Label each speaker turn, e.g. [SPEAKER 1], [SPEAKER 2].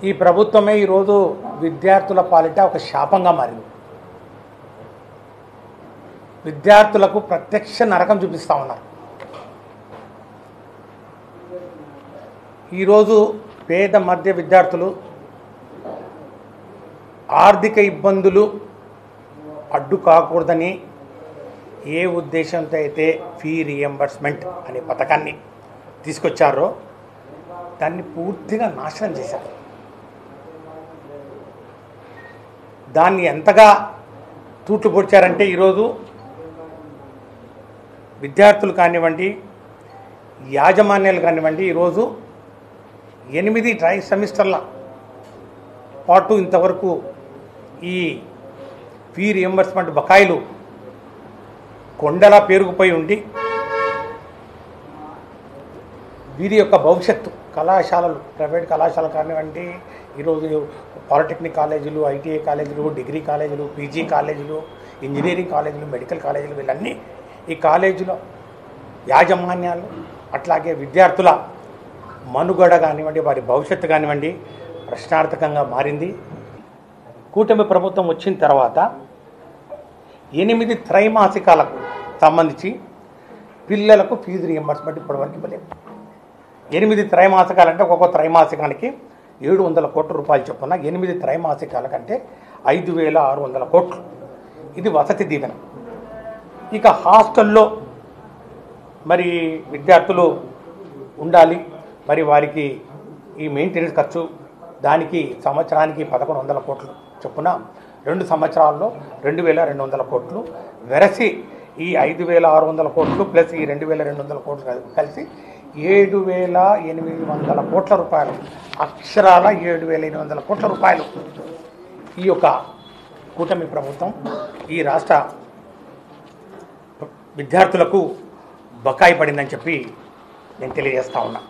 [SPEAKER 1] ఈ ప్రభుత్వమే ఈరోజు విద్యార్థుల పాలిట ఒక శాపంగా మారింది. విద్యార్థులకు ప్రత్యక్ష నరకం చూపిస్తూ ఉన్నారు. ఈరోజు పేద మధ్య విద్యార్థులు ఆర్థిక ఇబ్బందులు అడ్డు కాకూడదని ఏ ఉద్దేశంతో అయితే ఫీ రీఎంబర్స్మెంట్ అనే పథకాన్ని తీసుకొచ్చారో దాన్ని పూర్తిగా నాశనం చేశారు. దాన్ని ఎంతగా తూట్లు పొడిచారంటే ఈరోజు విద్యార్థులు కానివ్వండి, యాజమాన్యాలు కానివ్వండి, ఈరోజు 8 ట్రై సెమిస్టర్ల పాటు ఇంతవరకు ఈ ఫీ రీఎంబర్స్మెంట్ బకాయిలు కొండలా పేరుకుపోయి ఉండి వీరి యొక్క భవిష్యత్తు కళాశాలలు, ప్రైవేట్ కళాశాలలు కానివ్వండి, ఈరోజు పాలిటెక్నిక్ కాలేజీలు, ఐటీఐ కాలేజీలు, డిగ్రీ కాలేజీలు, పీజీ కాలేజీలు, ఇంజనీరింగ్ కాలేజీలు, మెడికల్ కాలేజీలు, వీళ్ళన్నీ ఈ కాలేజీలో యాజమాన్యాలు అట్లాగే విద్యార్థుల మనుగడ కానివ్వండి, వారి భవిష్యత్తు కానివ్వండి ప్రశ్నార్థకంగా మారింది. కూటమి ప్రభుత్వం వచ్చిన తర్వాత 8 త్రైమాసికాలకు సంబంధించి పిల్లలకు ఫీజు రీఎంబర్స్మెంట్ ఇప్పటివరకు ఇవ్వలేదు. 8 త్రైమాసికాలంటే ఒక్కొక్క త్రైమాసికానికి 700 కోట్ల రూపాయలు చొప్పున 8 త్రైమాసికాల కంటే 5,600 కోట్లు. ఇది వసతి దీవెన. ఇక హాస్టల్లో మరి విద్యార్థులు ఉండాలి, మరి వారికి ఈ మెయింటెనెన్స్ ఖర్చు దానికి సంవత్సరానికి 1,100 కోట్లు చొప్పున 2 సంవత్సరాల్లో 2,200 కోట్లు వెరసి ఈ 5,600 కోట్లు ప్లస్ ఈ 2,200 కోట్లు కలిసి 7,800 కోట్ల రూపాయలు, అక్షరాల 7,800 కోట్ల రూపాయలు ఈ యొక్క కూటమి ప్రభుత్వం ఈ రాష్ట్ర విద్యార్థులకు బకాయి పడిందని చెప్పి నేను తెలియజేస్తా ఉన్నా.